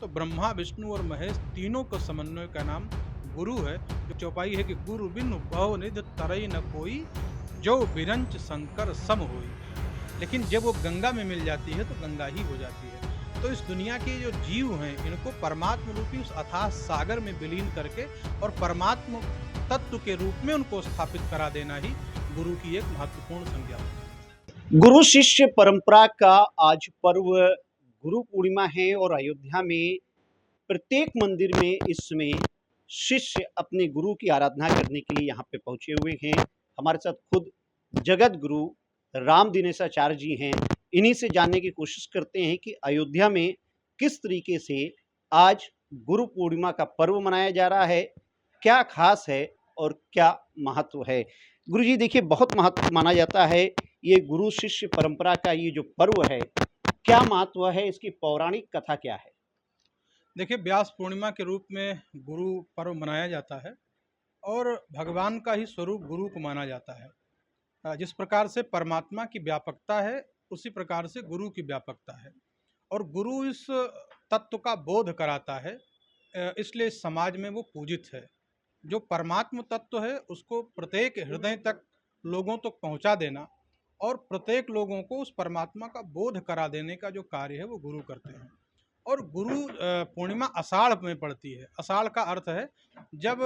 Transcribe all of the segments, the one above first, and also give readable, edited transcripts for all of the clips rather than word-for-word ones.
तो ब्रह्मा विष्णु और महेश तीनों का समन्वय का नाम गुरु है। जो चौपाई है कि गुरु बिनु बहु निधि तरई न कोई, जो बिरंच शंकर सम होई। लेकिन जब वो गंगा में मिल जाती है तो गंगा ही हो जाती है। तो इस दुनिया के जो जीव हैं इनको परमात्म रूपी उस अथाह सागर में विलीन करके और परमात्म तत्व के रूप में उनको स्थापित करा देना ही गुरु की एक महत्वपूर्ण संज्ञा है। गुरु शिष्य परंपरा का आज पर्व गुरु पूर्णिमा है और अयोध्या में प्रत्येक मंदिर में इस समय शिष्य अपने गुरु की आराधना करने के लिए यहाँ पे पहुँचे हुए हैं। हमारे साथ खुद जगत गुरु राम दिनेशाचार्य जी हैं। इन्हीं से जानने की कोशिश करते हैं कि अयोध्या में किस तरीके से आज गुरु पूर्णिमा का पर्व मनाया जा रहा है, क्या खास है और क्या महत्व है। गुरु जी देखिए, बहुत महत्व माना जाता है ये गुरु शिष्य परंपरा का ये जो पर्व है, क्या महत्व है, इसकी पौराणिक कथा क्या है? देखिए, व्यास पूर्णिमा के रूप में गुरु पर्व मनाया जाता है और भगवान का ही स्वरूप गुरु को माना जाता है। जिस प्रकार से परमात्मा की व्यापकता है उसी प्रकार से गुरु की व्यापकता है और गुरु इस तत्व का बोध कराता है। इसलिए इस समाज में वो पूजित है। जो परमात्म तत्व है उसको प्रत्येक हृदय तक लोगों तक पहुंचा देना और प्रत्येक लोगों को उस परमात्मा का बोध करा देने का जो कार्य है वो गुरु करते हैं। और गुरु पूर्णिमा आषाढ़ में पड़ती है। आषाढ़ का अर्थ है जब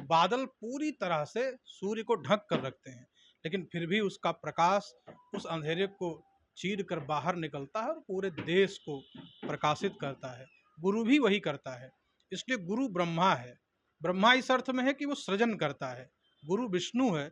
बादल पूरी तरह से सूर्य को ढक कर रखते हैं, लेकिन फिर भी उसका प्रकाश उस अंधेरे को चीर कर बाहर निकलता है और पूरे देश को प्रकाशित करता है। गुरु भी वही करता है। इसलिए गुरु ब्रह्मा है। ब्रह्मा इस अर्थ में है कि वो सृजन करता है। गुरु विष्णु है।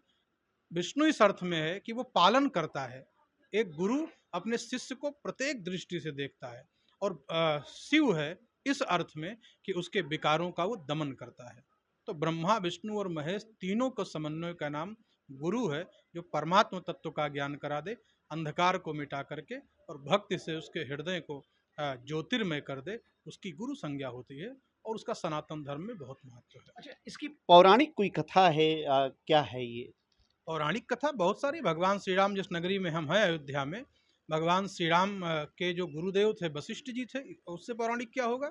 विष्णु इस अर्थ में है कि वो पालन करता है। एक गुरु अपने शिष्य को प्रत्येक दृष्टि से देखता है। और शिव है इस अर्थ में कि उसके विकारों का वो दमन करता है। तो ब्रह्मा विष्णु और महेश तीनों का समन्वय का नाम गुरु है, जो परमात्म तत्व का ज्ञान करा दे, अंधकार को मिटा करके और भक्ति से उसके हृदय को ज्योतिर्मय कर दे। उसकी गुरु संज्ञा होती है और उसका सनातन धर्म में बहुत महत्व है। अच्छा, इसकी पौराणिक कोई कथा है, क्या है ये? पौराणिक कथा बहुत सारी। भगवान श्री राम जिस नगरी में हम हैं अयोध्या में, भगवान श्री राम के जो गुरुदेव थे वशिष्ठ जी थे। उससे पौराणिक क्या होगा।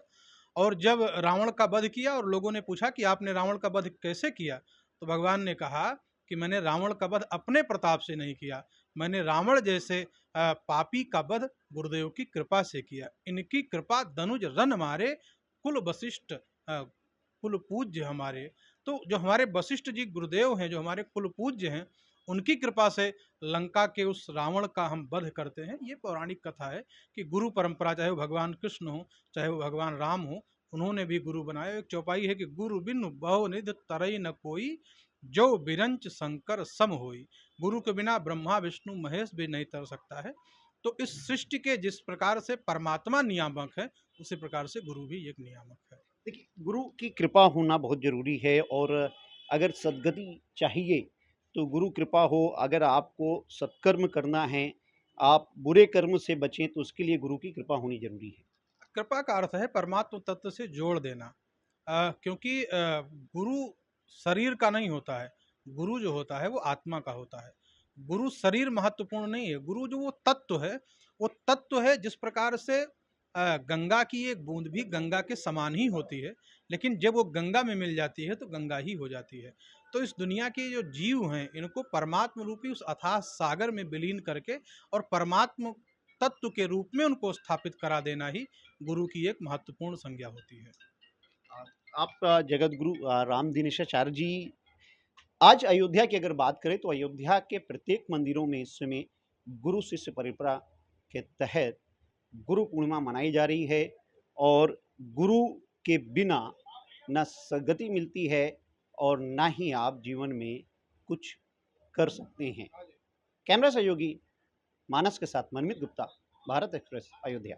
और जब रावण का वध किया और लोगों ने पूछा कि आपने रावण का वध कैसे किया, तो भगवान ने कहा कि मैंने रावण का वध अपने प्रताप से नहीं किया, मैंने रावण जैसे पापी का वध गुरुदेव की कृपा से किया। इनकी कृपा धनुज रन मारे, कुल वशिष्ठ कुल पूज्य हमारे। तो जो हमारे वशिष्ठ जी गुरुदेव हैं, जो हमारे कुल पूज्य हैं, उनकी कृपा से लंका के उस रावण का हम वध करते हैं। ये पौराणिक कथा है कि गुरु परंपरा, चाहे वो भगवान कृष्ण हो चाहे वो भगवान राम हो, उन्होंने भी गुरु बनाया। एक चौपाई है कि गुरु बिनु बहु निधि तरई न कोई, जो बिरंच शंकर सम होई। गुरु के बिना ब्रह्मा विष्णु महेश भी नहीं तर सकता है। तो इस सृष्टि के जिस प्रकार से परमात्मा नियामक है, उसी प्रकार से गुरु भी एक नियामक है। देखिए, गुरु की कृपा होना बहुत ज़रूरी है और अगर सद्गति चाहिए तो गुरु कृपा हो। अगर आपको सत्कर्म करना है, आप बुरे कर्म से बचें, तो उसके लिए गुरु की कृपा होनी ज़रूरी है। कृपा का अर्थ है परमात्म तत्व से जोड़ देना। क्योंकि गुरु शरीर का नहीं होता है। गुरु जो होता है वो आत्मा का होता है। गुरु शरीर महत्वपूर्ण नहीं है। गुरु जो वो तत्व है, वो तत्व है। जिस प्रकार से गंगा की एक बूंद भी गंगा के समान ही होती है, लेकिन जब वो गंगा में मिल जाती है तो गंगा ही हो जाती है। तो इस दुनिया के जो जीव हैं इनको परमात्म रूपी उस अथाह सागर में विलीन करके और परमात्म तत्व के रूप में उनको स्थापित करा देना ही गुरु की एक महत्वपूर्ण संज्ञा होती है। आप जगत गुरु राम दिनेशाचार्य जी, आज अयोध्या की अगर बात करें तो अयोध्या के प्रत्येक मंदिरों में इस समय गुरु शिष्य परंपरा के तहत गुरु पूर्णिमा मनाई जा रही है और गुरु के बिना न सद्गति मिलती है और ना ही आप जीवन में कुछ कर सकते हैं। कैमरा सहयोगी मानस के साथ मनमीत गुप्ता, भारत एक्सप्रेस, अयोध्या।